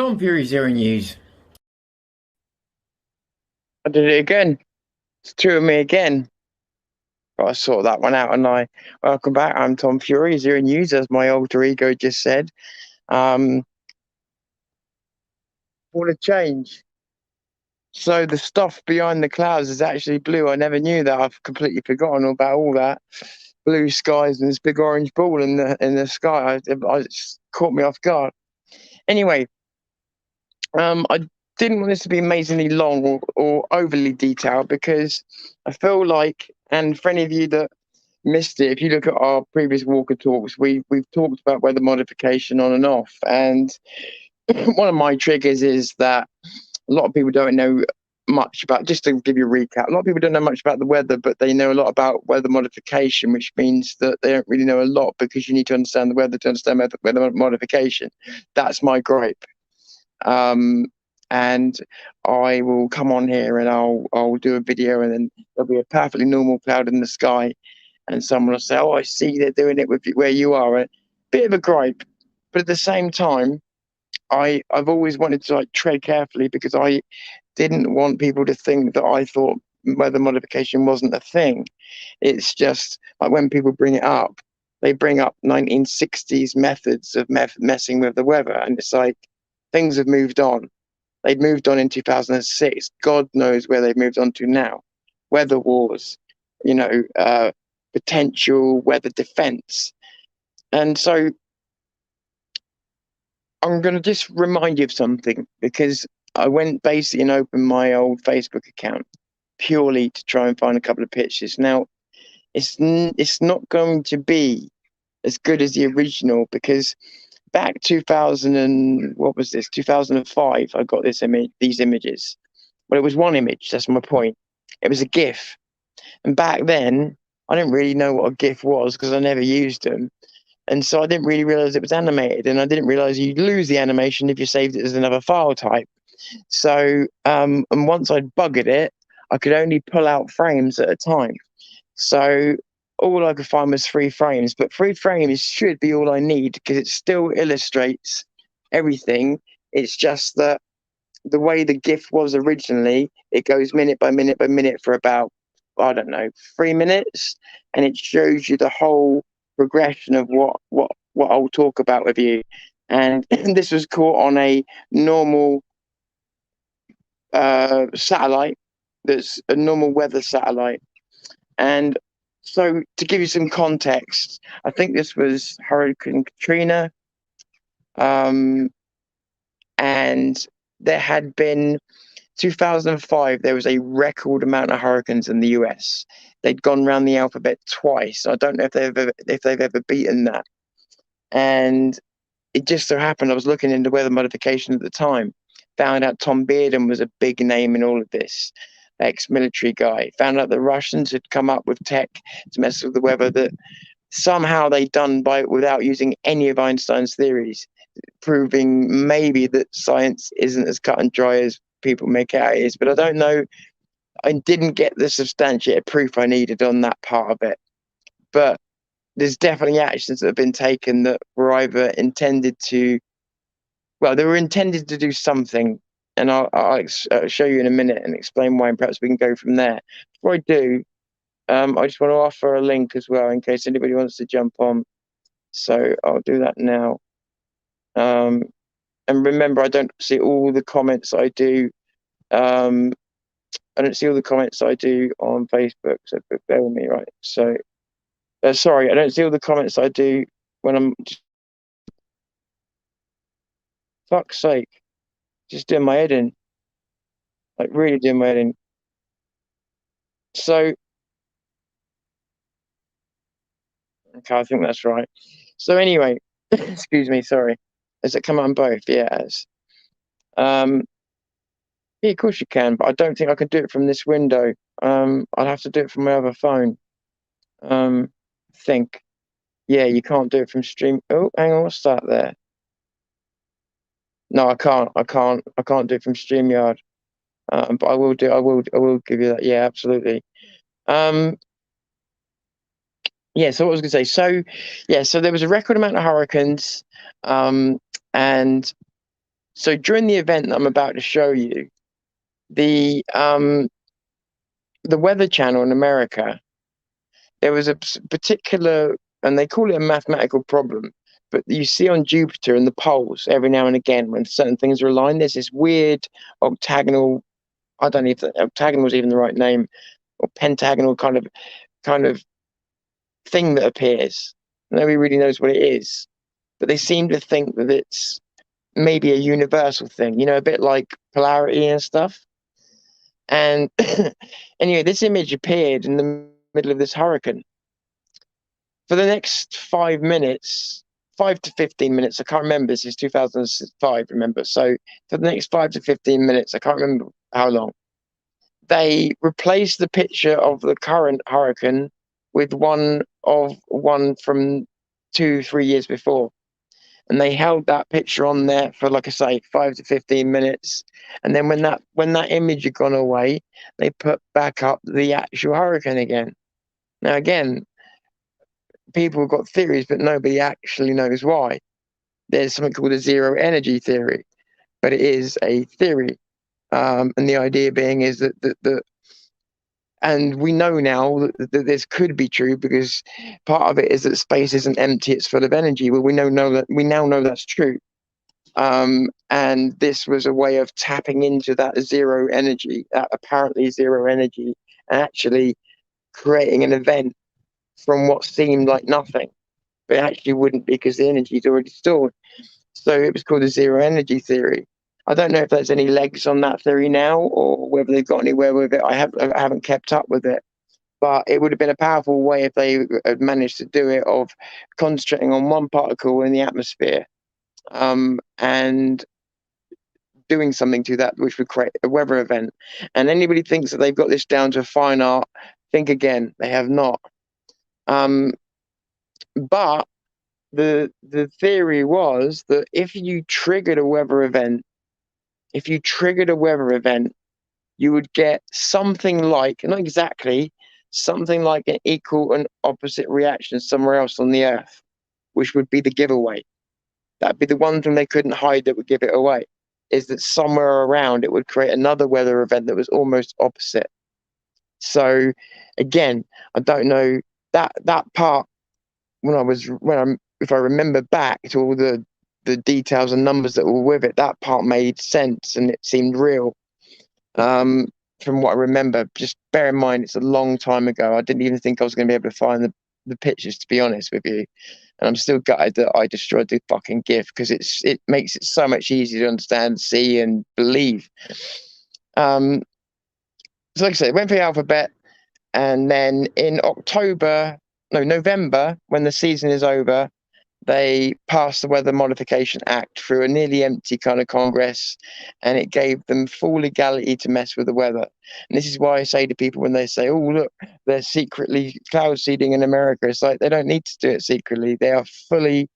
Tom Fury Zero News. I did it again. It's two of me again. But I sort that one out, and welcome back. I'm Tom Fury, Zero News, as my alter ego just said. Um, what a change! So the stuff behind the clouds is actually blue. I never knew that. I've completely forgotten about all that blue skies and this big orange ball in the sky. It just caught me off guard. Anyway, I didn't want this to be amazingly long or overly detailed because I feel like, and for any of you that missed it, if you look at our previous Walker talks, we've talked about weather modification on and off. And one of my triggers is that a lot of people don't know much about, just to give you a recap, a lot of people don't know much about the weather, but they know a lot about weather modification, which means that they don't really know a lot because you need to understand the weather to understand weather modification. That's my gripe. Um, and I will come on here and I'll do a video, and then there'll be a perfectly normal cloud in the sky, and someone will say, "Oh, I see they're doing it with where you are." A bit of a gripe, but at the same time, I've always wanted to like tread carefully because I didn't want people to think that I thought weather modification wasn't a thing. It's just like when people bring it up, they bring up 1960s methods of messing with the weather, and it's like things have moved on. They'd moved on in 2006. God knows where they've moved on to now. Weather wars, potential weather defense. And so I'm going to just remind you of something because I went basically and opened my old Facebook account purely to try and find a couple of pictures. Now, it's not going to be as good as the original because back 2000 and what was this 2005 I got these images. Well, it was one image, that's my point. It was a GIF, and back then I didn't really know what a GIF was because I never used them, and so I didn't really realize it was animated, and I didn't realize you'd lose the animation if you saved it as another file type. So and once I'd buggered it, I could only pull out frames at a time. So all I could find was 3 frames, but 3 frames should be all I need because it still illustrates everything. It's just that the way the GIF was originally, it goes minute by minute by minute for about, I don't know, 3 minutes, and it shows you the whole progression of what I'll talk about with you. And this was caught on a normal satellite, that's a normal weather satellite. And so, to give you some context, I think this was Hurricane Katrina, um, and there had been 2005. There was a record amount of hurricanes in the US. They'd gone round the alphabet twice. I don't know if they've ever beaten that. And it just so happened I was looking into weather modification at the time. Found out Tom Bearden was a big name in all of this, ex-military guy. Found out the Russians had come up with tech to mess with the weather that somehow they'd done by without using any of Einstein's theories, proving maybe that science isn't as cut and dry as people make out it is. But I don't know. I didn't get the substantiated proof I needed on that part of it. But there's definitely actions that have been taken that were either intended to, well, they were intended to do something, and I'll show you in a minute and explain why, and perhaps we can go from there. Before I do, I just want to offer a link as well in case anybody wants to jump on. So I'll do that now. Um, and remember, I don't see all the comments I do. I don't see all the comments I do on Facebook, so bear with me, right? So, sorry, I don't see all the comments I do when I'm just, fuck's sake, just doing my head in, like really doing my head in. So, okay, I think that's right. So anyway, excuse me, sorry. Has it come on both? Yeah, it has. Um, yeah, of course you can, but I don't think I can do it from this window. I'd have to do it from my other phone. Think. Yeah, you can't do it from stream. Oh, hang on, what's that there? No, I can't. I can't do it from StreamYard. But I will do. I will give you that. Yeah, absolutely. Um, yeah. So what was I going to say? So, yeah. So there was a record amount of hurricanes, and So during the event that I'm about to show you, the um the Weather Channel in America, there was a particular, and they call it a mathematical problem, but you see on Jupiter and the poles every now and again when certain things are aligned, there's this weird octagonal, I don't know if octagonal is even the right name, or pentagonal kind of thing that appears. Nobody really knows what it is, but they seem to think that it's maybe a universal thing, a bit like polarity and stuff. And anyway, this image appeared in the middle of this hurricane. For the next 5 minutes, 5 to 15 minutes, I can't remember. This is 2005, remember? So for the next 5 to 15 minutes, I can't remember how long, they replaced the picture of the current hurricane with one from 2, 3 years before. And they held that picture on there for, like I say, 5 to 15 minutes. And then when that image had gone away, they put back up the actual hurricane again. Now again, people have got theories, but nobody actually knows why. There's something called a zero energy theory, but it is a theory. And the idea being is that and we know now that this could be true because part of it is that space isn't empty; it's full of energy. Well, we now know that's true. And this was a way of tapping into that zero energy, that apparently zero energy, and actually creating an event from what seemed like nothing, but it actually wouldn't because the energy is already stored. So it was called the zero energy theory. I don't know if there's any legs on that theory now or whether they've got anywhere with it. I haven't kept up with it, but it would have been a powerful way if they had managed to do it, of concentrating on one particle in the atmosphere, and doing something to that which would create a weather event. And anybody thinks that they've got this down to fine art, think again. They have not. But the theory was that if you triggered a weather event, you would get something like, not exactly, something like an equal and opposite reaction somewhere else on the Earth, which would be the giveaway. That'd be the one thing they couldn't hide that would give it away, is that somewhere around it would create another weather event that was almost opposite. So again, I don't know that part, if I remember back to all the details and numbers that were with it, that part made sense and it seemed real. From what I remember, just bear in mind it's a long time ago. I didn't even think I was going to be able to find the pictures, to be honest with you. And I'm still gutted that I destroyed the fucking GIF because it makes it so much easier to understand, see, and believe. So like I said, it went for the alphabet, and then in November, when the season is over, they passed the Weather Modification Act through a nearly empty kind of Congress, and it gave them full legality to mess with the weather. And this is why I say to people when they say, "Oh, look, they're secretly cloud seeding in America," it's like they don't need to do it secretly. They are fully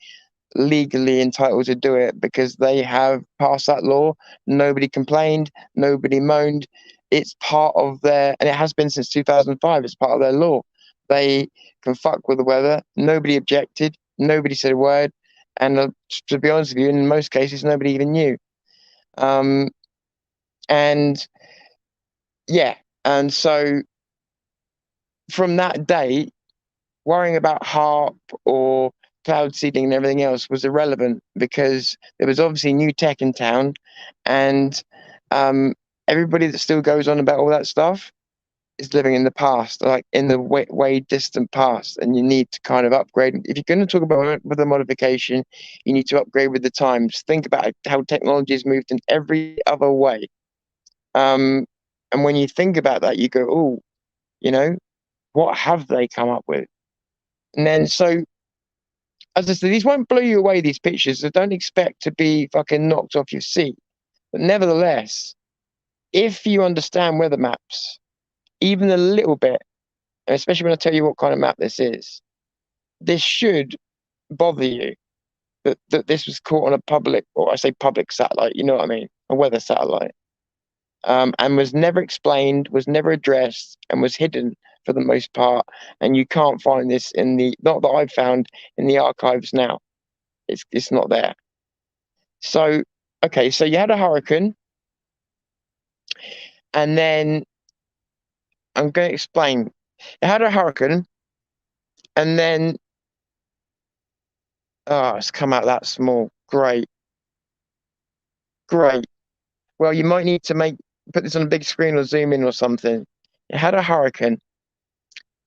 legally entitled to do it because they have passed that law. Nobody complained, nobody moaned. It's part of and it has been since 2005. It's part of their law. They can fuck with the weather. Nobody objected. Nobody said a word. And to be honest with you, in most cases, nobody even knew. And yeah, and so from that day, worrying about HARP or cloud seeding and everything else was irrelevant because there was obviously new tech in town, and everybody that still goes on about all that stuff is living in the past, like in the way distant past, and you need to kind of upgrade. If you're going to talk about with a modification, you need to upgrade with the times. Think about how technology has moved in every other way. And when you think about that, you go, oh, what have they come up with? And then, so as I said, these won't blow you away, these pictures. So don't expect to be fucking knocked off your seat. But nevertheless, if you understand weather maps, even a little bit, and especially when I tell you what kind of map this is, this should bother you that this was caught on a public, or I say public satellite, you know what I mean, a weather satellite, and was never explained, was never addressed, and was hidden for the most part. And you can't find this not that I've found in the archives now. It's not there. So Okay, so you had a hurricane, and then I'm going to explain. You had a hurricane, and then it's come out that small. Great, great. Well, you might need to put this on a big screen or zoom in or something. You had a hurricane.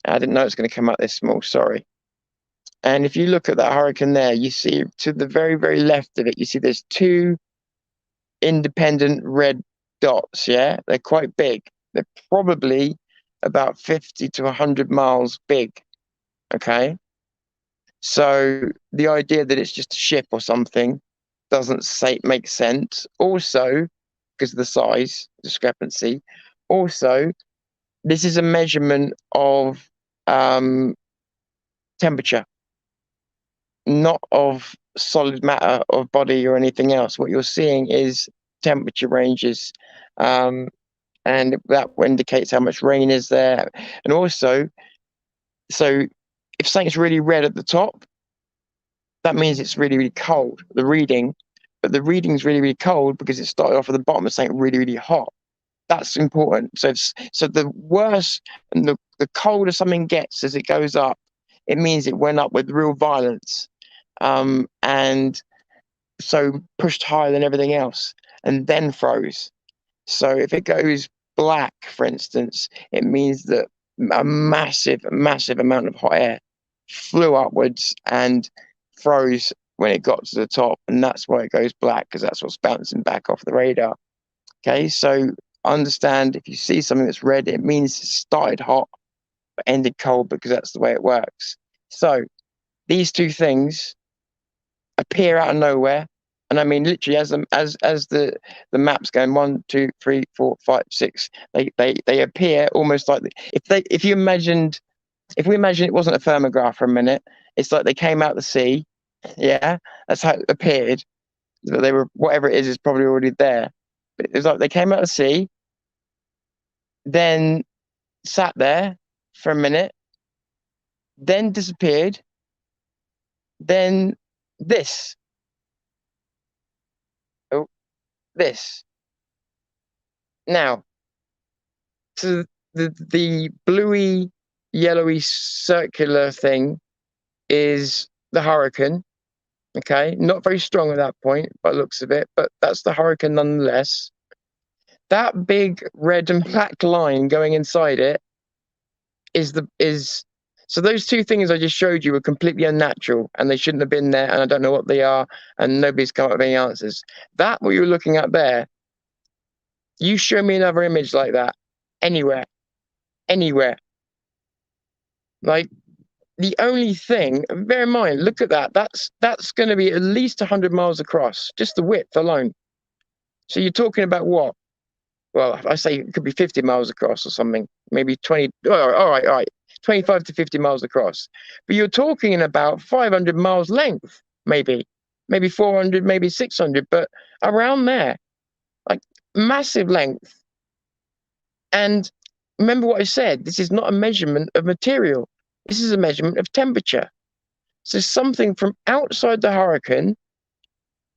I didn't know it's going to come out this small. Sorry. And if you look at that hurricane there, you see to the very, very left of it, you see there's two independent red dots. Yeah, they're quite big. They're probably about 50 to 100 miles big. Okay. So the idea that it's just a ship or something doesn't make sense. Also, because of the size discrepancy. Also, this is a measurement of temperature, not of solid matter of body or anything else. What you're seeing is temperature ranges, and that indicates how much rain is there. And also, so if something's really red at the top, that means it's really, really cold, the reading. But the reading's really, really cold because it started off at the bottom of something really, really hot. That's important. So the worse and the colder something gets as it goes up, it means it went up with real violence. And so pushed higher than everything else and then froze. So if it goes black, for instance, it means that a massive, massive amount of hot air flew upwards and froze when it got to the top. And that's why it goes black, because that's what's bouncing back off the radar. Okay, so understand if you see something that's red, it means it started hot but ended cold, because that's the way it works. So these two things appear out of nowhere. And I mean, literally, as the maps going 1, 2, 3, 4, 5, 6, they appear almost like if we imagine it wasn't a thermograph for a minute, it's like they came out the sea. Yeah, that's how it appeared. They were, whatever it is probably already there. But it's like they came out the sea, then sat there for a minute, then disappeared, then this, oh, this. Now, so the bluey, yellowy, circular thing is the hurricane. Okay, not very strong at that point by the looks of it, but that's the hurricane nonetheless. That big red and black line going inside it is so those two things I just showed you were completely unnatural and they shouldn't have been there, and I don't know what they are, and nobody's come up with any answers. That what you're looking at there, you show me another image like that anywhere, anywhere. Like the only thing, bear in mind, look at that. That's going to be at least 100 miles across, just the width alone. So you're talking about what? Well, I say it could be 50 miles across or something, maybe 20. All right, 25 to 50 miles across. But you're talking about 500 miles length, maybe 400, maybe 600, but around there, like massive length. And remember what I said, this is not a measurement of material. This is a measurement of temperature. So something from outside the hurricane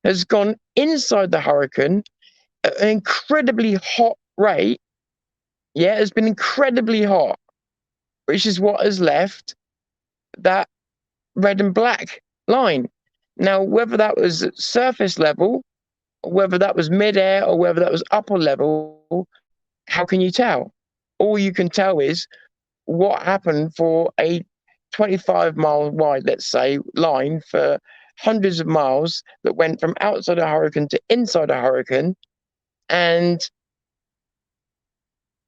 has gone inside the hurricane at an incredibly hot rate. Yeah, it's been incredibly hot, which is what has left that red and black line. Now, whether that was at surface level, or whether that was mid-air, or whether that was upper level, how can you tell? All you can tell is what happened for a 25-mile wide, let's say, line for hundreds of miles that went from outside a hurricane to inside a hurricane. And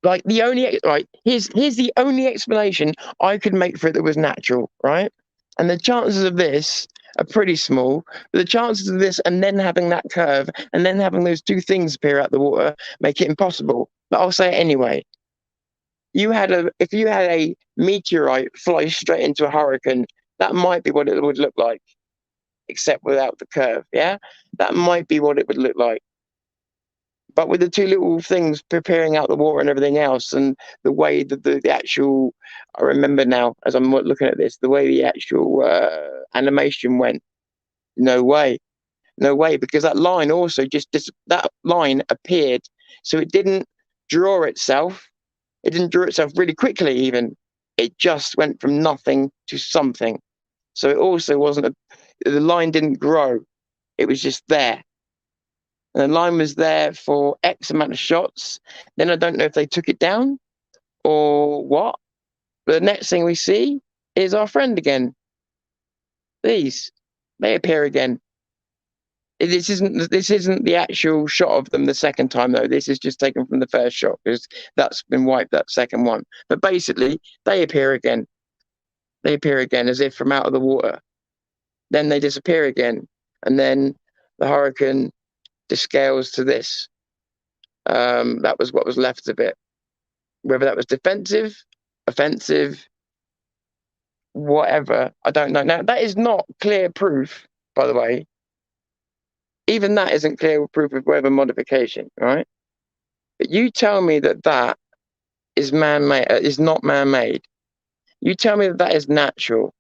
like here's the only explanation I could make for it that was natural, right? And the chances of this are pretty small. But the chances of this and then having that curve and then having those two things appear out the water make it impossible. But I'll say it anyway. If you had a meteorite fly straight into a hurricane, that might be what it would look like, except without the curve. Yeah, that might be what it would look like. But with the two little things preparing out the water and everything else, and the way that the actual, I remember now as I'm looking at this, the way the actual animation went, no way. No way, because that line also that line appeared. So it didn't draw itself. It didn't draw itself really quickly, even. It just went from nothing to something. So it also wasn't the line didn't grow. It was just there. And the line was there for X amount of shots. Then I don't know if they took it down or what. But the next thing we see is our friend again. They appear again. This isn't the actual shot of them the second time though. This is just taken from the first shot because that's been wiped, that second one. But basically, they appear again. They appear again as if from out of the water. Then they disappear again, and then the hurricane descales to this. That was what was left of it. Whether that was defensive, offensive, whatever, I don't know. Now that is not clear proof, by the way. Even that isn't clear proof of weather modification, right? But you tell me that that is man-made, is not man-made. You tell me that that is natural.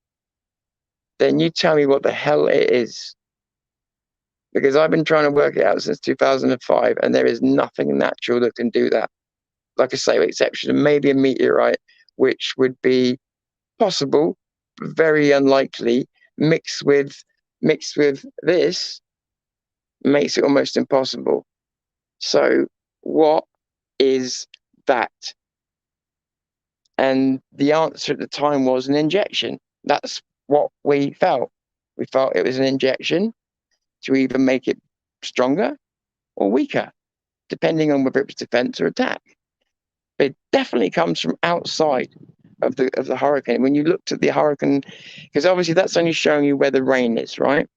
Then you tell me what the hell it is. Because I've been trying to work it out since 2005, and there is nothing natural that can do that. Like I say, with exception of maybe a meteorite, which would be possible, but very unlikely. Mixed with this, makes it almost impossible. So, what is that? And the answer at the time was an injection. That's what we felt. We felt it was an injection to either make it stronger or weaker, depending on whether it was defense or attack. But it definitely comes from outside of the hurricane. When you looked at the hurricane, because obviously that's only showing you where the rain is, right?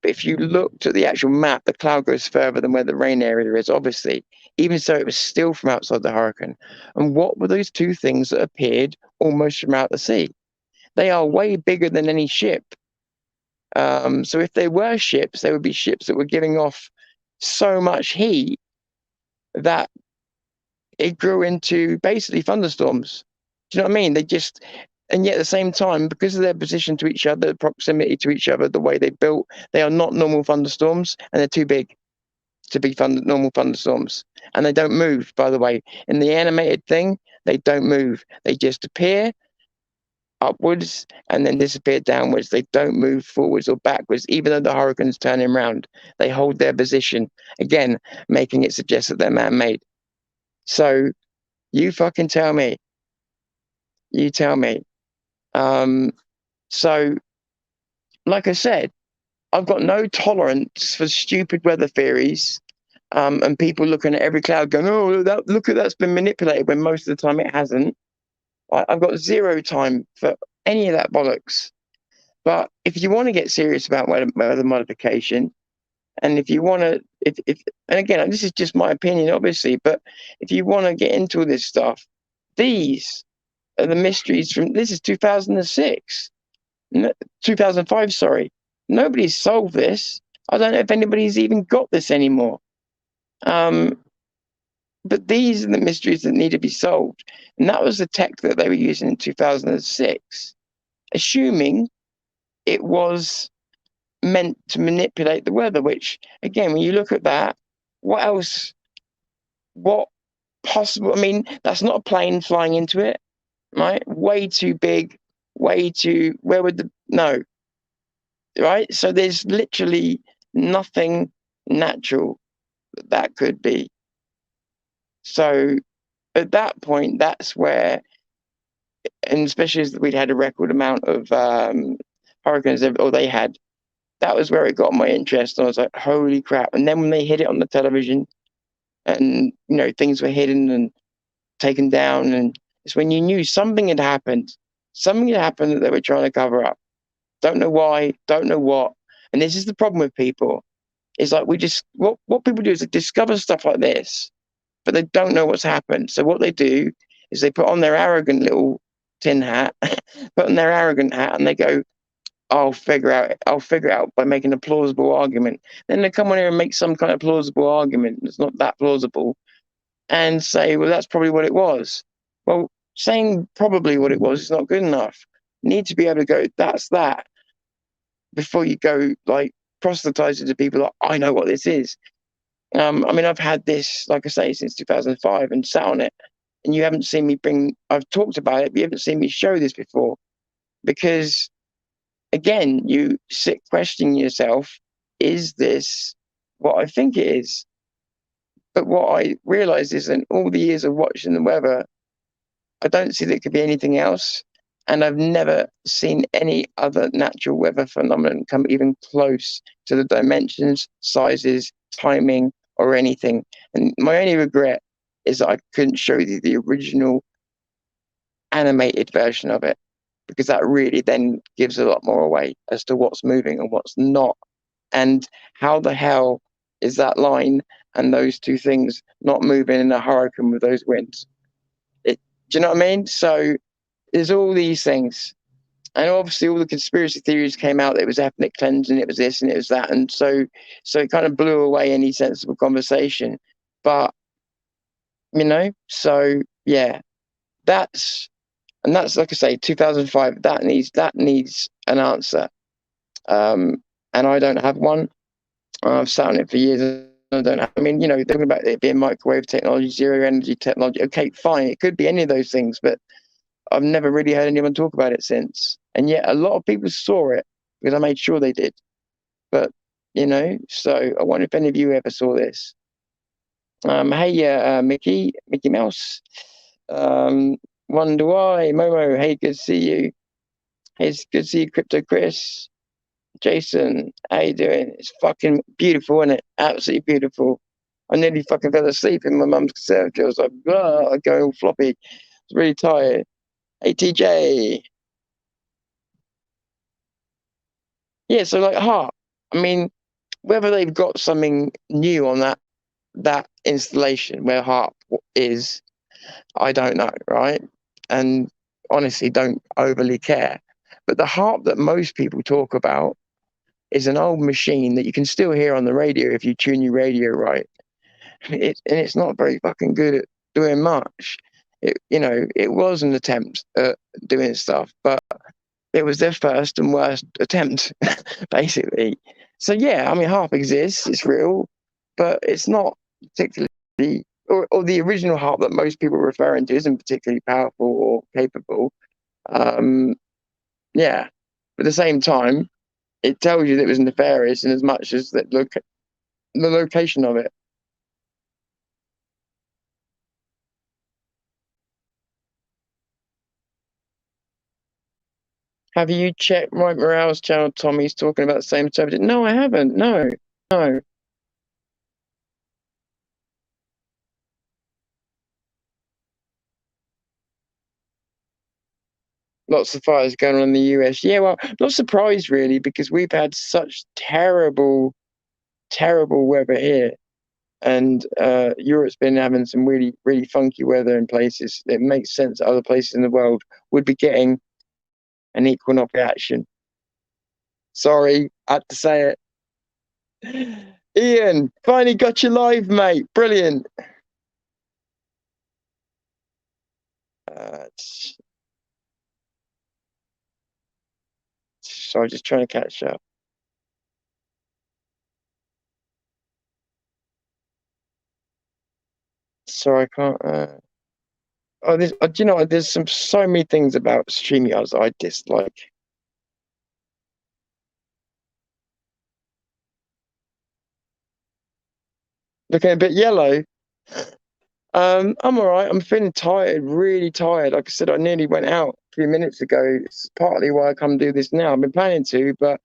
But if you looked at the actual map, the cloud goes further than where the rain area is, obviously. Even so, it was still from outside the hurricane. And what were those two things that appeared almost from out the sea? They are way bigger than any ship. So if they were ships, they would be ships that were giving off so much heat that it grew into basically thunderstorms. Do you know what I mean? And yet at the same time, because of their position to each other, proximity to each other, the way they built, they are not normal thunderstorms, and they're too big to be normal thunderstorms. And they don't move, by the way. In the animated thing, they don't move. They just appear upwards and then disappear downwards. They don't move forwards or backwards, even though the hurricane's turning around. They hold their position, again, making it suggest that they're man-made. So you fucking tell me. You tell me. So, like I said, I've got no tolerance for stupid weather theories, and people looking at every cloud going, "Oh, look at that's been manipulated," when most of the time it hasn't. I've got zero time for any of that bollocks. But if you want to get serious about weather modification, and if you want to, and again, this is just my opinion, obviously, but if you want to get into this stuff, these are the mysteries from, this is 2006, 2005, sorry. Nobody's solved this. I don't know if anybody's even got this anymore. But these are the mysteries that need to be solved. And that was the tech that they were using in 2006, assuming it was meant to manipulate the weather, which, again, when you look at that, what else? What possible? I mean, that's not a plane flying into it, right? Way too big, way too, where would the, no, right? So there's literally nothing natural that could be. So at that point, that's where, and especially as we'd had a record amount of hurricanes, or they had, that was where it got my interest. And I was like, holy crap. And then when they hit it on the television and, things were hidden and taken down, and it's when you knew something had happened. Something had happened that they were trying to cover up. Don't know why, don't know what. And this is the problem with people. It's like what people do is they discover stuff like this, but they don't know what's happened. So what they do is they put on their arrogant little tin hat, put on their arrogant hat, and they go, I'll figure it out by making a plausible argument. Then they come on here and make some kind of plausible argument that's not that plausible and say, well, that's probably what it was. Well, saying probably what it was is not good enough. You need to be able to go, that's that, before you go, like, proselytize it to people like, I know what this is. I mean, I've had this, like I say, since 2005 and sat on it, and you haven't seen me I've talked about it, but you haven't seen me show this before because, again, you sit questioning yourself, is this what I think it is? But what I realized is in all the years of watching the weather, I don't see that it could be anything else. And I've never seen any other natural weather phenomenon come even close to the dimensions, sizes, timing, or anything. And my only regret is that I couldn't show you the original animated version of it, because that really then gives a lot more away as to what's moving and what's not. And how the hell is that line and those two things not moving in a hurricane with those winds? Do you know what I mean? So there's all these things. And obviously all the conspiracy theories came out that it was ethnic cleansing, it was this and it was that. And so it kind of blew away any sensible conversation. But so yeah, that's like I say, 2005, that needs an answer. And I don't have one. I've sat on it for years. I don't have, I mean, talking about it being microwave technology, zero energy technology. Okay, fine. It could be any of those things, but I've never really heard anyone talk about it since. And yet a lot of people saw it because I made sure they did. But, so I wonder if any of you ever saw this. Hey, Mickey Mouse. Wonder why, Momo. Hey, good to see you. Hey, it's good to see you, Crypto Chris. Jason, how you doing? It's fucking beautiful, isn't it? Absolutely beautiful. I nearly fucking fell asleep in my mum's conservatory. I was like, going all floppy. I was really tired. Hey, TJ. Yeah, so like Harp. I mean, whether they've got something new on that installation where Harp is, I don't know, right? And honestly, don't overly care. But the Harp that most people talk about is an old machine that you can still hear on the radio if you tune your radio right. And it's not very fucking good at doing much. It was an attempt at doing stuff, but it was their first and worst attempt, basically. So yeah, I mean, Harp exists, it's real, but it's not particularly, or the original Harp that most people are referring to isn't particularly powerful or capable. Yeah, but at the same time, it tells you that it was nefarious in as much as the location of it. Have you checked Mike Morale's channel, Tom? He's talking about the same subject. No, I haven't. No, no. Lots of fires going on in the US. Yeah, well, not surprised really, because we've had such terrible, terrible weather here. And Europe's been having some really, really funky weather in places. It makes sense that other places in the world would be getting an equinox reaction. Sorry, I had to say it. Ian, finally got you live, mate. Brilliant. Sorry, just trying to catch up. Sorry, I can't. Do you know, there's so many things about StreamYards I dislike. Looking a bit yellow. I'm all right. I'm feeling tired, really tired. Like I said, I nearly went out a few minutes ago. It's partly why I come do this now. I've been planning to, but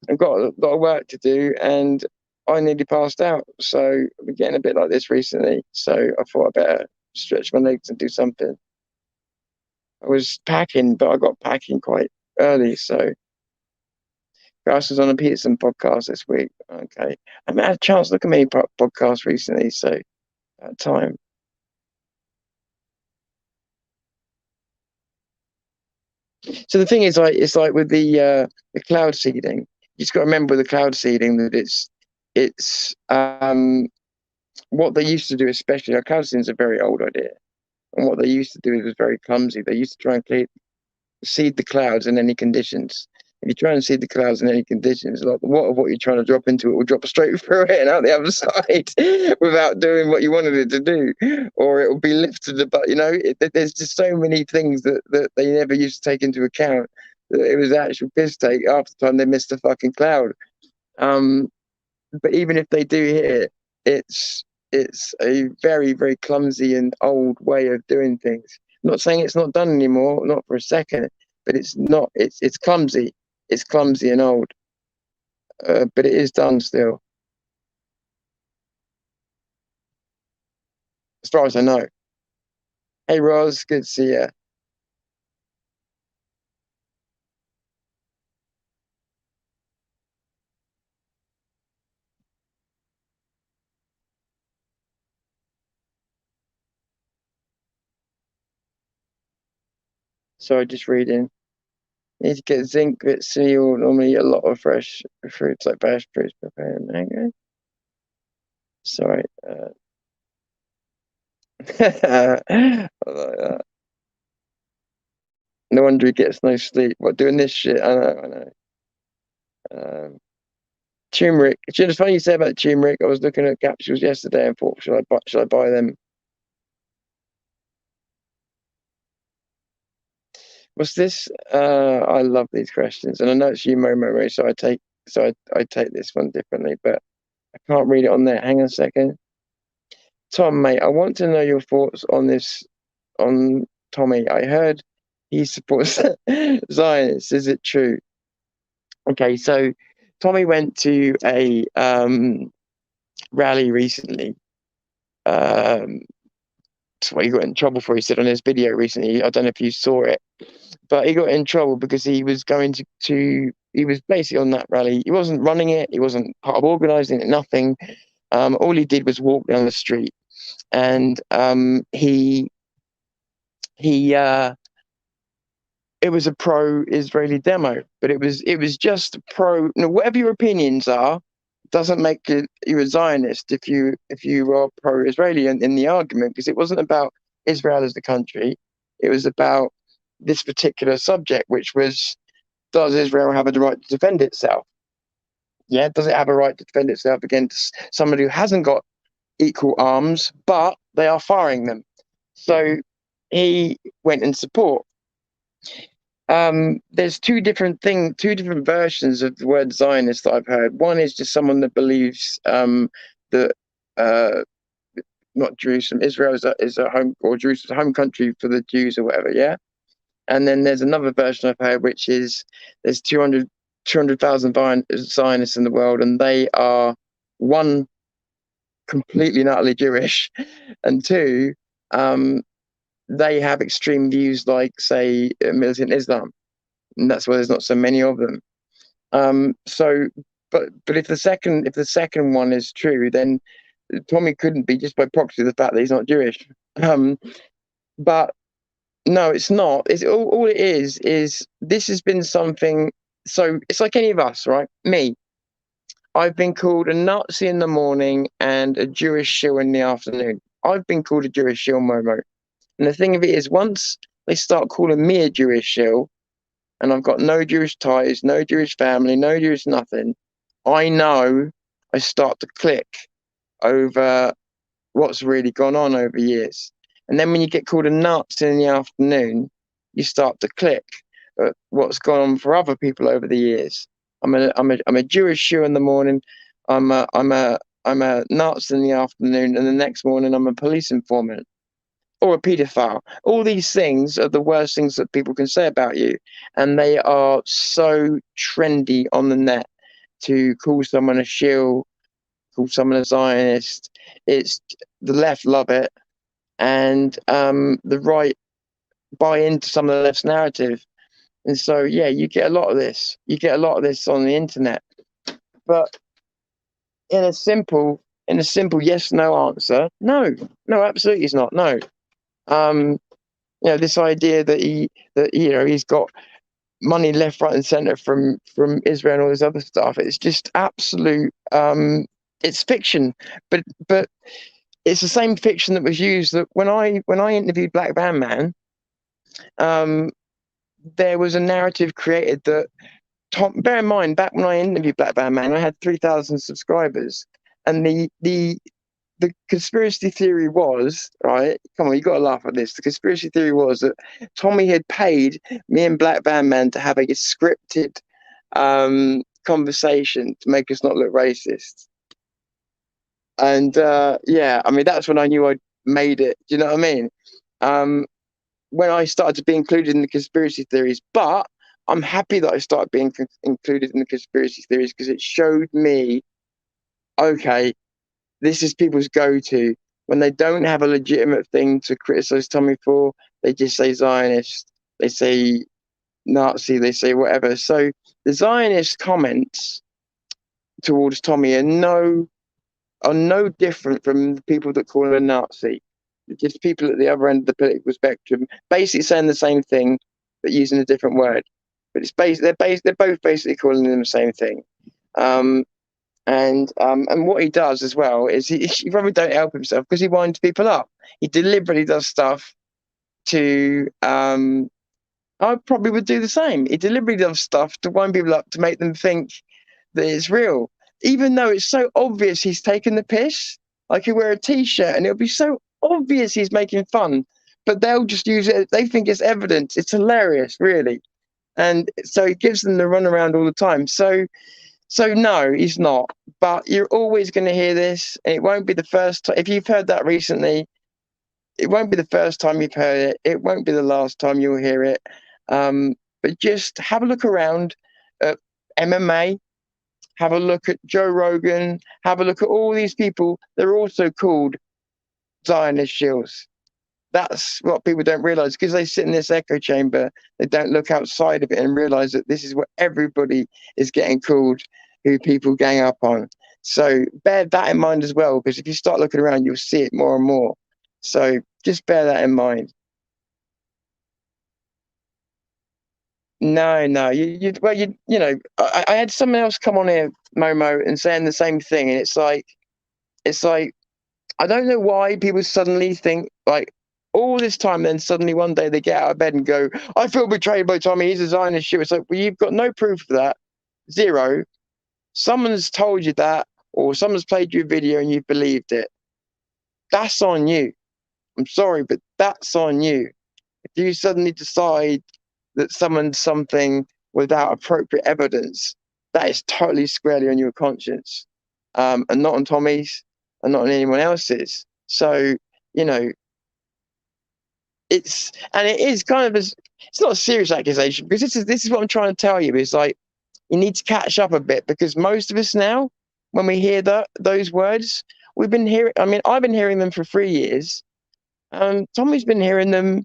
I've got a lot of work to do, and I nearly passed out. So I've been getting a bit like this recently. So I thought I better stretch my legs and do something. I was packing, but I got packing quite early. So Grass was on a Peterson podcast this week. Okay. I haven't had a chance to look at many podcasts recently. So that time. So the thing is, like, it's like with the cloud seeding. You just got to remember with the cloud seeding that it's what they used to do, especially. Cloud seeding is a very old idea, and what they used to do was very clumsy. They used to try and seed the clouds in any conditions. If you try and see the clouds in any conditions, like the water, what you're trying to drop into it will drop straight through it and out the other side without doing what you wanted it to do, or it will be lifted. But there's just so many things that they never used to take into account. It was actual piss take after the time they missed the fucking cloud. But even if they do hit it, it's a very, very clumsy and old way of doing things. I'm not saying it's not done anymore, not for a second, but it's not. It's clumsy. It's clumsy and old, but it is done still, as far as I know. Hey, Roz, good to see you. Sorry, just reading. Need to get zinc, vitamin C, or normally a lot of fresh fruits like passion fruits, papaya, and mango. Sorry. I like that. No wonder he gets no sleep. What, doing this shit? I know, I know. Turmeric. It's funny you say about turmeric. I was looking at capsules yesterday and thought, should I buy them? What's this? I love these questions, and I know it's you, Momo, so I take this one differently, but I can't read it on there. Hang on a second. Tom, mate, I want to know your thoughts on this on Tommy. I heard he supports Zionists. Is it true? Okay, so Tommy went to a rally recently. That's what he got in trouble for. He said on his video recently. I don't know if you saw it, but he got in trouble because he was going he was basically on that rally. He wasn't running it. He wasn't part of organising it. Nothing. All he did was walk down the street, and he it was a pro-Israeli demo, but it was just pro. Whatever your opinions are, doesn't make you a Zionist if you are pro-Israeli in the argument, because it wasn't about Israel as the country. It was about this particular subject, which was, does Israel have a right to defend itself? Yeah, does it have a right to defend itself against somebody who hasn't got equal arms, but they are firing them? So he went in support. There's two different versions of the word Zionist that I've heard. One is just someone that believes that uh, not Jerusalem, Israel is a home, or Jerusalem's a home country for the Jews or whatever. Yeah. And then there's another version I've heard, which is there's 200,000 Zionists in the world, and they are, one, completely and utterly Jewish, and two, they have extreme views like, say, militant Islam, and that's why there's not so many of them. So, but if the second one is true, then Tommy couldn't be, just by proxy of the fact that he's not Jewish. But no, it's not. It's all it is this has been something. So it's like any of us, right? Me, I've been called a Nazi in the morning and a Jewish shill in the afternoon. I've been called a Jewish shill, Momo. And the thing of it is, once they start calling me a Jewish shill, and I've got no Jewish ties, no Jewish family, no Jewish nothing, I know I start to click over what's really gone on over years. And then when you get called a Nazi in the afternoon, you start to click at what's gone on for other people over the years. I'm a Jewish Jew in the morning. I'm a Nazi in the afternoon, and the next morning I'm a police informant or a paedophile. All these things are the worst things that people can say about you, and they are so trendy on the net to call someone a shill, call someone a Zionist. It's the left love it, and the right buy into some of the left's narrative. And so, yeah, you get a lot of this. You get a lot of this on the internet. But in a simple yes no answer, no, absolutely it's not. No. This idea that he's got money left, right, and center from Israel and all this other stuff. It's just absolute. It's fiction, but it's the same fiction that was used that when I interviewed Black Band Man, there was a narrative created that Tom, bear in mind, back when I interviewed Black Band Man, I had 3,000 subscribers, and the conspiracy theory was, right? Come on, you got to laugh at this. The conspiracy theory was that Tommy had paid me and Black Band Man to have a scripted conversation to make us not look racist. And yeah, I mean, that's when I knew I'd made it. Do you know what I mean? When I started to be included in the conspiracy theories, but I'm happy that I started being included in the conspiracy theories because it showed me, okay, this is people's go-to when they don't have a legitimate thing to criticize Tommy for. They just say Zionist, they say Nazi, they say whatever. So the Zionist comments towards Tommy are no different from the people that call him a Nazi. Just people at the other end of the political spectrum, basically saying the same thing, but using a different word. But they're both basically calling him the same thing. And what he does as well is he probably don't help himself because he winds people up. He deliberately does stuff to I probably would do the same. He deliberately does stuff to wind people up to make them think that it's real, even though it's so obvious he's taking the piss. Like he'll wear a t-shirt and it'll be so obvious he's making fun, but they'll just use it. They think it's evidence. It's hilarious, really, and so it gives them the runaround all the time. So no, he's not. But you're always going to hear this, and it won't be the first time. If you've heard that recently, it won't be the first time you've heard it. It won't be the last time you'll hear it. But just have a look around at MMA. Have a look at Joe Rogan. Have a look at all these people. They're also called Zionist shills. That's what people don't realize because they sit in this echo chamber. They don't look outside of it and realize that this is what everybody is getting called, who people gang up on. So bear that in mind as well, because if you start looking around, you'll see it more and more. So just bear that in mind. No, you know, I had someone else come on here, Momo, and saying the same thing, and it's like I don't know why people suddenly think like all this time, then suddenly one day they get out of bed and go, I feel betrayed by Tommy, he's a Zionist shit. It's like, well, you've got no proof of that. Zero. Someone's told you that, or someone's played you a video and you've believed it. That's on you. I'm sorry, but that's on you. If you suddenly decide that someone's something without appropriate evidence, that is totally squarely on your conscience, and not on Tommy's and not on anyone else's. So, you know, it is kind of it's not a serious accusation because this is what I'm trying to tell you is like you need to catch up a bit because most of us now, when we hear those words, we've been hearing. I mean, I've been hearing them for 3 years. Tommy's been hearing them.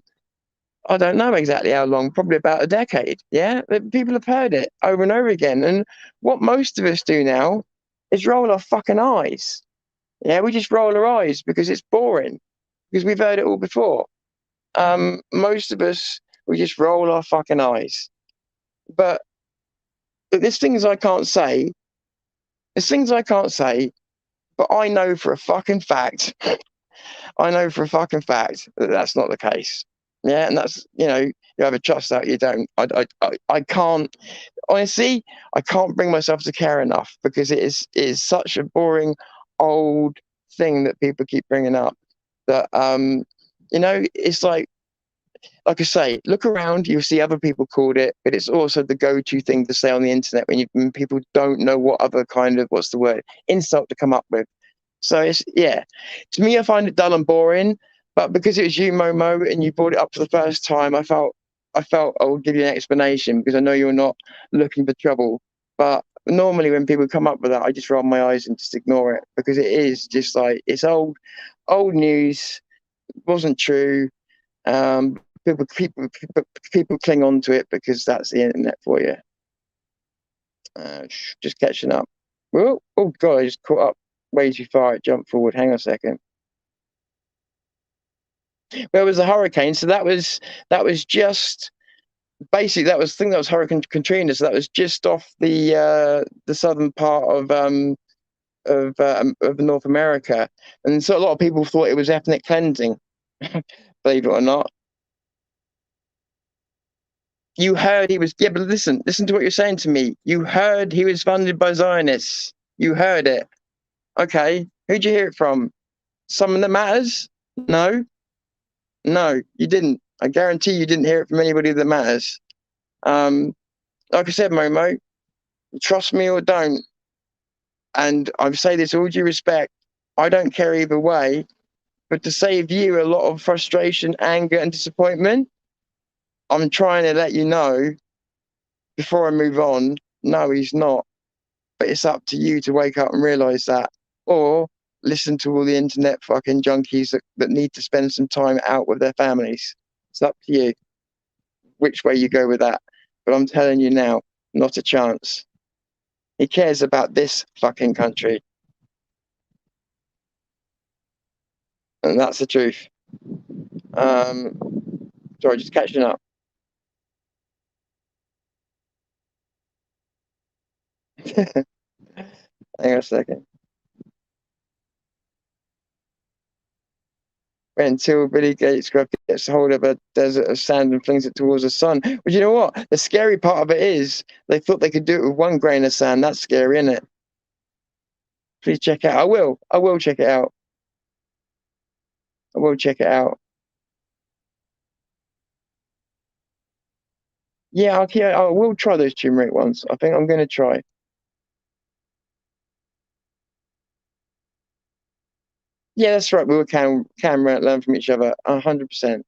I don't know exactly how long, probably about a decade. Yeah, but people have heard it over and over again. And what most of us do now is roll our fucking eyes. Yeah, we just roll our eyes because it's boring because we've heard it all before. Most of us, we just roll our fucking eyes. But there's things I can't say. There's things I can't say, but I know for a fucking fact. I know for a fucking fact that that's not the case. Yeah, and that's you either trust that or you don't. I can't honestly. I can't bring myself to care enough because it is such a boring old thing that people keep bringing up. That it's like I say, look around, you'll see other people called it, but it's also the go-to thing to say on the internet when people don't know what other kind of, what's the word, insult to come up with. So to me, I find it dull and boring, but because it was you, Momo, and you brought it up for the first time, I felt I would give you an explanation because I know you're not looking for trouble. But normally when people come up with that, I just roll my eyes and just ignore it because it is just like, it's old news, wasn't true. People cling on to it because that's the internet for you. Just catching up. Oh God, I just caught up way too far. It jumped forward. Hang on a second. Where was the hurricane? So that was just basically I think that was Hurricane Katrina. So that was just off the southern part of North America, and so a lot of people thought it was ethnic cleansing. Believe it or not. You heard he was, yeah, but listen to what you're saying to me. You heard he was funded by Zionists. You heard it. Okay. Who'd you hear it from? Someone that matters? No, no, you didn't. I guarantee you didn't hear it from anybody that matters. Like I said, Momo, trust me or don't. And I say this all due respect. I don't care either way. But to save you a lot of frustration, anger, and disappointment, I'm trying to let you know before I move on. No, he's not. But it's up to you to wake up and realize that. Or listen to all the internet fucking junkies that need to spend some time out with their families. It's up to you which way you go with that. But I'm telling you now, not a chance. He cares about this fucking country. And that's the truth. Sorry, just catching up. Hang on a second. Until Billy Gates gets hold of a desert of sand and flings it towards the sun. But you know what? The scary part of it is they thought they could do it with 1 grain of sand. That's scary, isn't it? Please check it out. I will. I will check it out. I will check it out. Yeah, okay, I will try those turmeric ones. I think I'm going to try. Yeah, that's right. We will can learn from each other. 100%.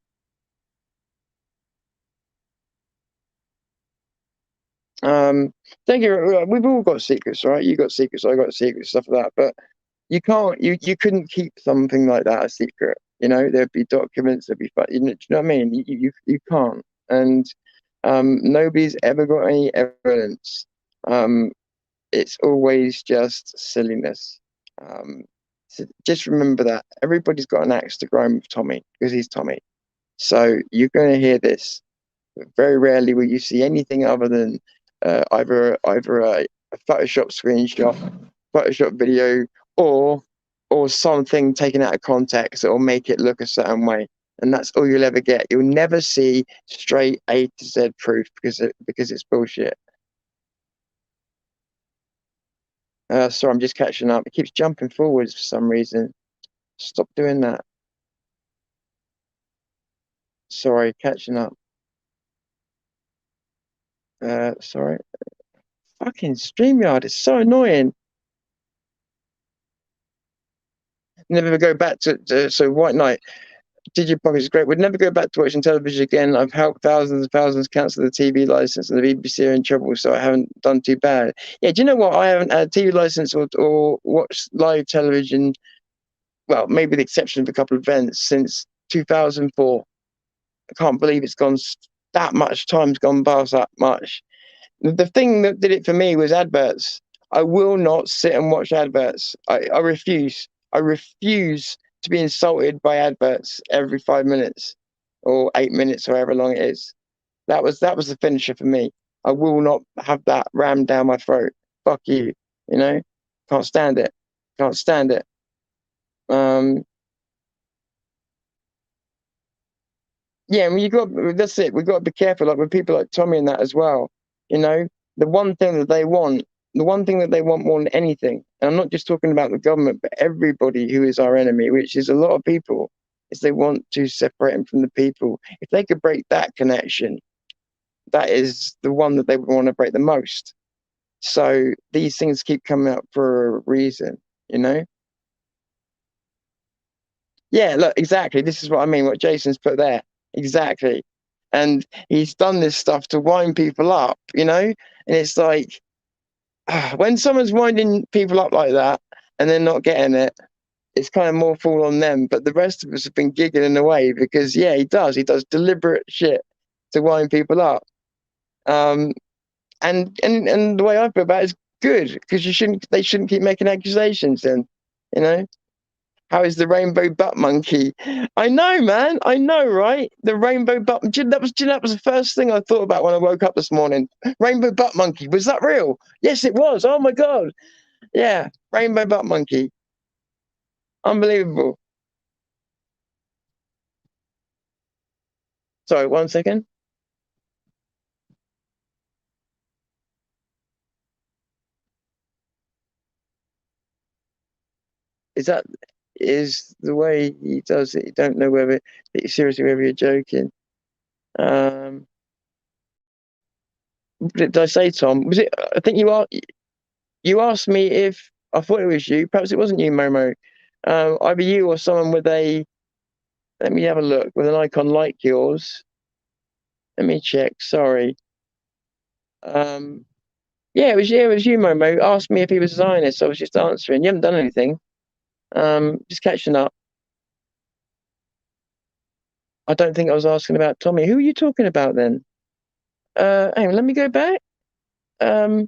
Um, don't get we've all got secrets, right? You got secrets, I got secrets, stuff like that. But you can't, you couldn't keep something like that a secret. You know, there'd be documents, there'd be, do you know what I mean? You can't. And nobody's ever got any evidence. It's always just silliness. So just remember that everybody's got an axe to grind with Tommy because he's Tommy. So you're going to hear this. Very rarely will you see anything other than either a Photoshop screenshot, Photoshop video, or something taken out of context that will make it look a certain way. And that's all you'll ever get. You'll never see straight A to Z proof because it's bullshit. Sorry, I'm just catching up. It keeps jumping forwards for some reason. Stop doing that. Sorry, catching up. Sorry. Fucking StreamYard is so annoying. Never go back so White Knight. Digipocket is great. Would never go back to watching television again. I've helped thousands and thousands cancel the TV license, and the BBC are in trouble, so I haven't done too bad. Yeah, do you know what? I haven't had a TV license or watched live television. Well, maybe the exception of a couple of events since 2004. I can't believe it's gone that much time's gone past that much. The thing that did it for me was adverts. I will not sit and watch adverts. I refuse. I refuse to be insulted by adverts every 5 minutes or 8 minutes or however long it is. That was the finisher for me. I will not have that rammed down my throat. Fuck you. You know? Can't stand it. Can't stand it. Um Yeah, I mean, that's it. We've got to be careful, like with people like Tommy and that as well. You know, the one thing that they want, the one thing that they want more than anything, and I'm not just talking about the government, but everybody who is our enemy, which is a lot of people, is they want to separate them from the people. If they could break that connection, that is the one that they would want to break the most. So these things keep coming up for a reason, you know? Yeah, look, exactly. This is what I mean, what Jason's put there. Exactly. And he's done this stuff to wind people up, you know? And it's like, when someone's winding people up like that and they're not getting it, it's kind of more fall on them. But the rest of us have been giggling away because, yeah, he does. He does deliberate shit to wind people up. Um, and the way I feel about it is good because they shouldn't keep making accusations then, you know? How is the rainbow butt monkey? I know, man. I know, right? The rainbow butt. That was the first thing I thought about when I woke up this morning. Rainbow butt monkey. Was that real? Yes, it was. Oh my god. Yeah, rainbow butt monkey. Unbelievable. Sorry, 1 second. that is the way he does it? You don't know whether seriously whether you're joking. Did I say Tom? Was it? I think you asked me if I thought it was you. Perhaps it wasn't you, Momo. Either you or someone with a. Let me have a look with an icon like yours. Let me check. Sorry. Yeah, it was you, Momo. Asked me if he was a Zionist. I was just answering. You haven't done anything. Just catching up. I don't think I was asking about Tommy. Who are you talking about then? Hang on, let me go back. Bear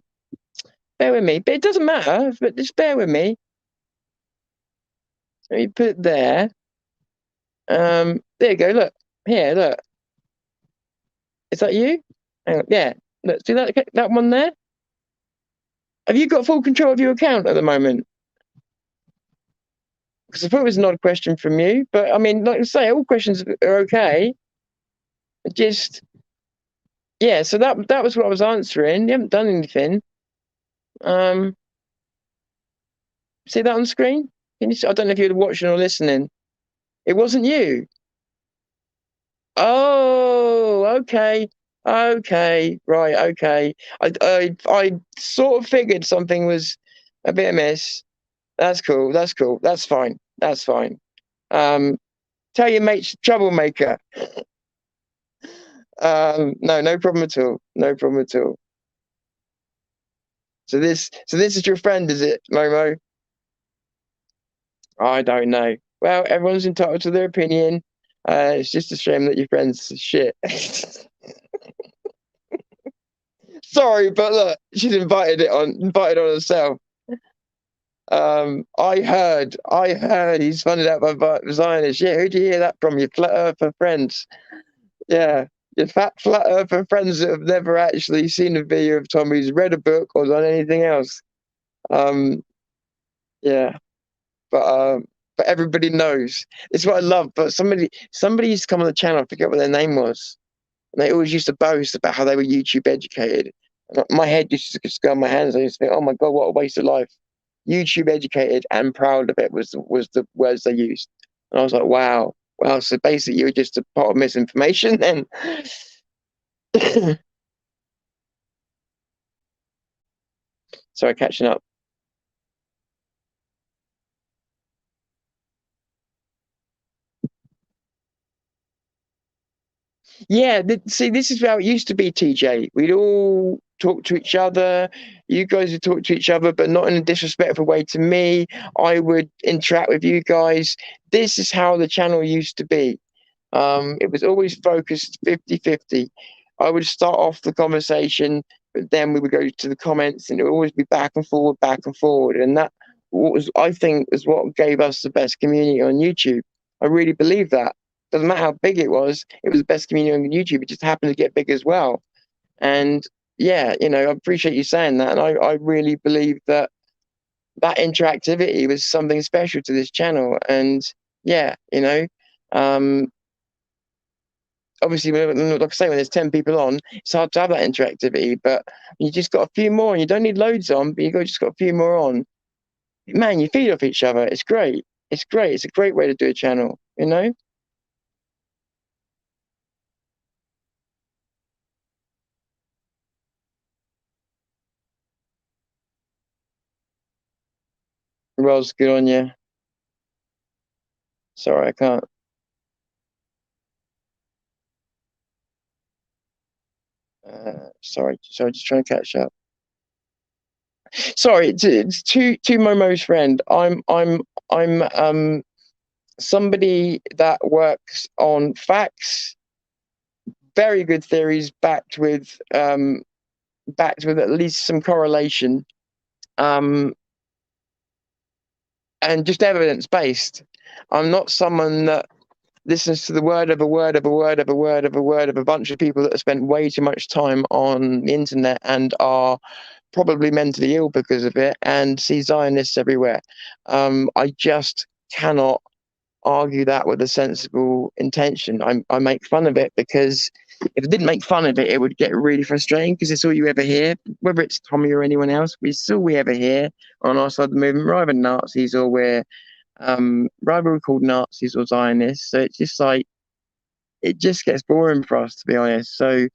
with me. But it doesn't matter. But just bear with me. Let me put it there. There you go. Look here. Look. Is that you? Hang on. Yeah. Look. See that one there? Have you got full control of your account at the moment? Because I thought it was an odd question from you. But I mean, like I say, all questions are okay. Just yeah. So that was what I was answering. You haven't done anything. See that on screen? Can you see? I don't know if you're watching or listening. It wasn't you. Oh, okay. Okay. Right, okay. I sort of figured something was a bit amiss. That's cool. That's cool. That's fine. That's fine. Tell your mate's troublemaker. No, no problem at all. No problem at all. So this is your friend, is it, Momo? I don't know. Well, everyone's entitled to their opinion. It's just a shame that your friend's shit. Sorry, but look, she's invited on herself. I heard he's funded out by Zionists. Yeah, who'd you hear that from? Your flat earther friends. Yeah, your fat flat earther friends that have never actually seen a video of Tom who's read a book or done anything else. Yeah, but everybody knows. It's what I love. But somebody used to come on the channel. I forget what their name was. And they always used to boast about how they were YouTube educated. My head used to just go on my hands. I used to think, oh my God, what a waste of life. YouTube educated and proud of it was the words they used. And I was like, wow. So basically you were just a part of misinformation then. Sorry, catching up. Yeah, see, this is how it used to be, TJ. We'd all talk to each other. You guys would talk to each other, but not in a disrespectful way to me. I would interact with you guys. This is how the channel used to be. It was always focused 50-50. I would start off the conversation, but then we would go to the comments and it would always be back and forward, back and forward. And that was, I think, is what gave us the best community on YouTube. I really believe that. Doesn't matter how big it was the best community on YouTube. It just happened to get big as well. And yeah, I appreciate you saying that. And I really believe that interactivity was something special to this channel. And yeah, obviously, like I say, when there's 10 people on, it's hard to have that interactivity, but you just got a few more and you don't need loads on, but just got a few more on. Man, you feed off each other. It's great. It's great. It's a great way to do a channel, Ros, good on you. Sorry, I can't. Sorry, just trying to catch up. Sorry, it's to Momo's friend. I'm somebody that works on facts, very good theories backed with at least some correlation, and just evidence based. I'm not someone that listens to the word of a word of a word of a word of a word of a bunch of people that have spent way too much time on the internet and are probably mentally ill because of it and see Zionists everywhere. I just cannot argue that with a sensible intention. I make fun of it because if I didn't make fun of it, it would get really frustrating because it's all you ever hear, whether it's Tommy or anyone else. It's all we ever hear on our side of the movement. We're either Nazis or we're Rather we called Nazis or Zionists. So it's just like it just gets boring for us, to be honest. So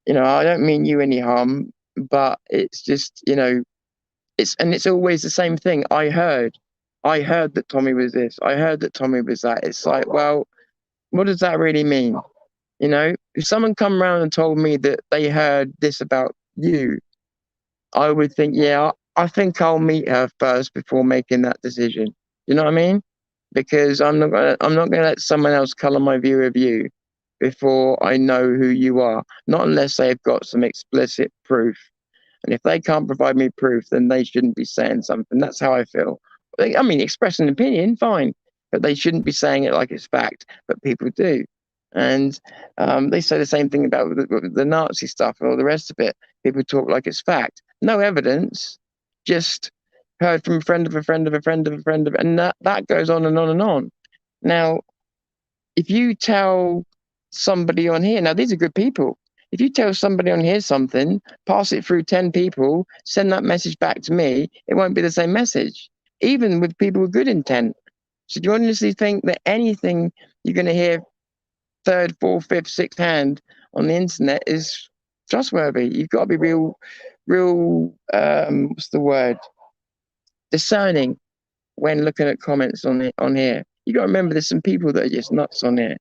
I don't mean you any harm, but it's just it's always the same thing. I heard that Tommy was this. I heard that Tommy was that. It's like, well, what does that really mean? If someone come around and told me that they heard this about you, I would think, yeah, I think I'll meet her first before making that decision. You know what I mean? Because I'm not gonna let someone else color my view of you before I know who you are. Not unless they've got some explicit proof. And if they can't provide me proof, then they shouldn't be saying something. That's how I feel. I mean, express an opinion, fine, but they shouldn't be saying it like it's fact. But people do, and they say the same thing about the Nazi stuff and all the rest of it. People talk like it's fact, no evidence, just heard from a friend of a friend of a friend of a friend of, and that goes on and on and on. Now, if you tell somebody on here, now these are good people. If you tell somebody on here something, pass it through 10 people, send that message back to me, it won't be the same message, even with people with good intent. So do you honestly think that anything you're going to hear third, fourth, fifth, sixth hand on the internet is trustworthy? You've got to be real, what's the word? Discerning when looking at comments on here. You got to remember there's some people that are just nuts on here.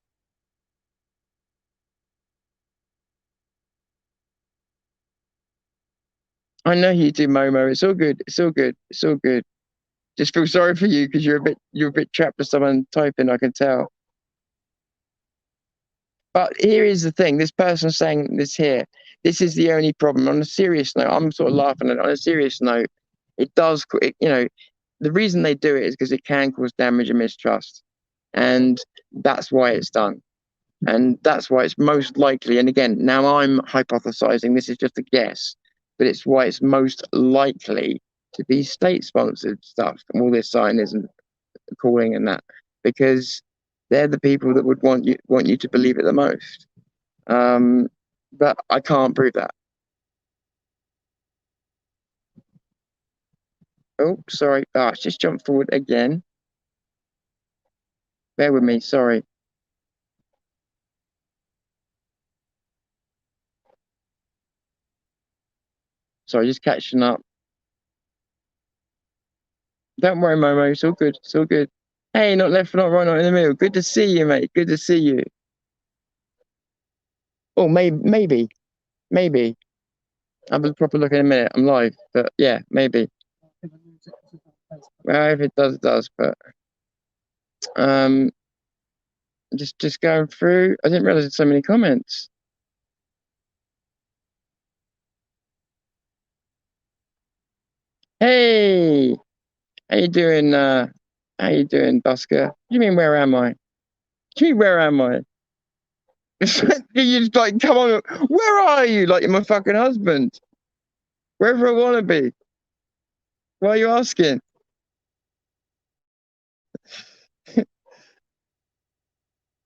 I know you do, Momo. It's all good. It's all good. It's all good. Just feel sorry for you because you're a bit trapped with someone typing. I can tell. But here is the thing: this person saying this here. This is the only problem. On a serious note, I'm sort of laughing at it. On a serious note, it does. The reason they do it is because it can cause damage and mistrust, and that's why it's done. And that's why it's most likely. And again, now I'm hypothesizing. This is just a guess, but it's why it's most likely to be state-sponsored stuff and all this Zionism calling and that, because they're the people that would want you to believe it the most. But I can't prove that. Oh, sorry. It's just jumped forward again. Bear with me. Sorry. Sorry, just catching up. Don't worry, Momo. It's all good. It's all good. Hey, not left, not right, not in the middle. Good to see you, mate. Good to see you. Oh, maybe. I'll have a proper look in a minute. I'm live, but yeah, maybe. Well, if it does, it does. But um, just going through. I didn't realize there's so many comments. Hey, how you doing? How you doing, Busker? What do you mean, where am I? What do you mean, where am I? You just like, come on, where are you? Like you're my fucking husband. Wherever I want to be. Why are you asking?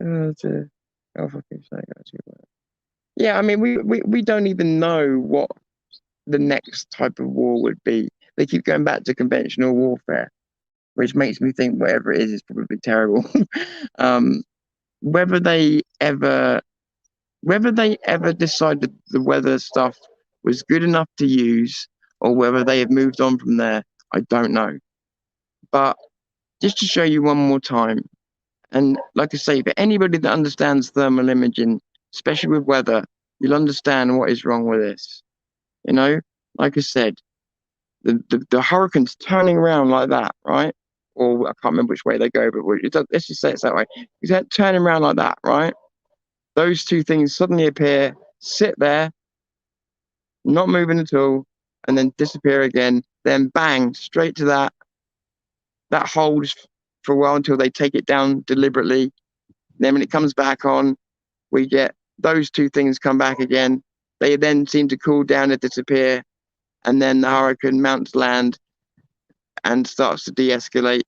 Oh, dear. Oh, fucking sake, yeah, I mean, we don't even know what the next type of war would be. They keep going back to conventional warfare, which makes me think whatever it is probably terrible. um, whether they ever decided the weather stuff was good enough to use, or whether they have moved on from there, I don't know. But just to show you one more time, and like I say, for anybody that understands thermal imaging, especially with weather, you'll understand what is wrong with this. Like I said, the hurricane's turning around like that, right? Or I can't remember which way they go, but let's just say it's that way. Is that turning around like that, right? Those two things suddenly appear, sit there, not moving at all, and then disappear again. Then bang, straight to that. That holds for a while until they take it down deliberately. Then when it comes back on, we get those two things come back again. They then seem to cool down and disappear, and then the hurricane mounts land and starts to de-escalate,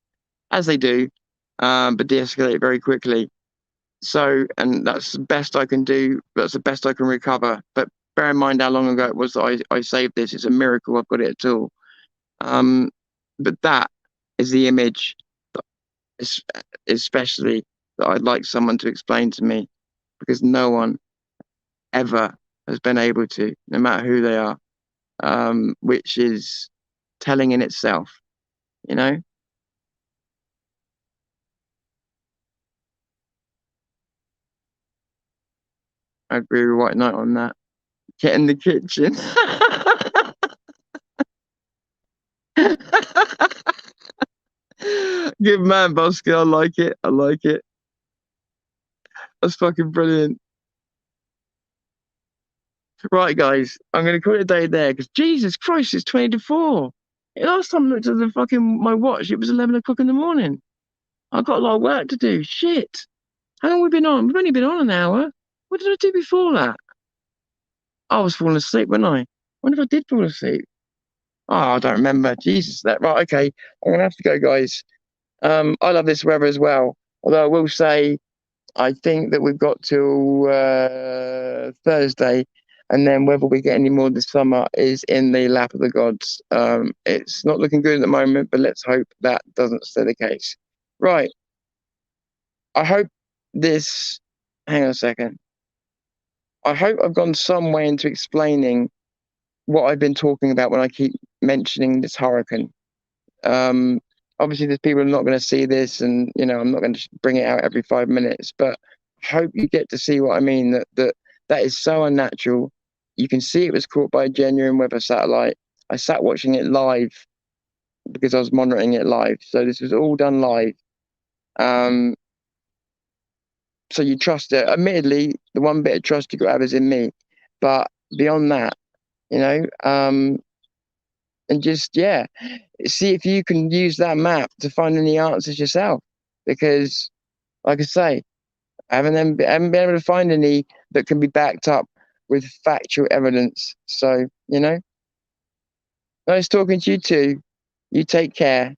as they do, but de-escalate very quickly. So, and that's the best I can do. That's the best I can recover. But bear in mind how long ago it was that I saved this. It's a miracle I've got it at all. But that is the image especially that I'd like someone to explain to me, because no one ever has been able to, no matter who they are, which is telling in itself, you know? I agree with White Knight on that. Get in the kitchen. Good man, Bosky. I like it. I like it. That's fucking brilliant. Right, guys, I'm gonna call it a day there because Jesus Christ, it's 20 to 4. Last time I looked at the fucking my watch, it was 11 o'clock in the morning. I've got a lot of work to do. Shit. How long have we been on? We've only been on an hour. What did I do before that? I was falling asleep, wasn't I? When if I did fall asleep? Oh, I don't remember. Jesus, that right? Okay, I'm gonna have to go, guys. I love this weather as well. Although I will say, I think that we've got till Thursday, and then whether we get any more this summer is in the lap of the gods. It's not looking good at the moment, but let's hope that doesn't stay the case. Right. I hope this. Hang on a second. I hope I've gone some way into explaining what I've been talking about when I keep mentioning this hurricane. Um, Obviously, there's people who are not going to see this, and I'm not going to bring it out every 5 minutes. But I hope you get to see what I mean. That is so unnatural. You can see it was caught by a genuine weather satellite. I sat watching it live because I was monitoring it live. So this was all done live. Um, so you trust it. Admittedly, the one bit of trust you got to have is in me. But beyond that, and just see if you can use that map to find any answers yourself, because like I say, I haven't been able to find any that can be backed up with factual evidence. So nice talking to you too. You take care.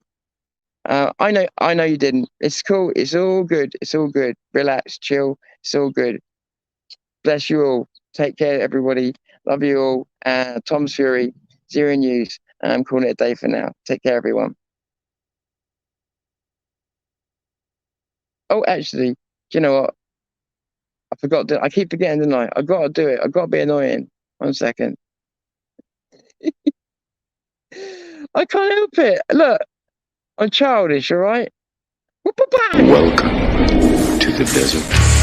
I know you didn't. It's cool. It's all good. It's all good. Relax, chill. It's all good. Bless you all. Take care, everybody. Love you all. Tom's Fury, Zero News. I'm calling it a day for now. Take care, everyone. Oh, actually, do you know what? I forgot to. I keep forgetting, didn't I? I got to do it. I got to be annoying. 1 second. I can't help it. Look, I'm childish, all right? Welcome to the desert.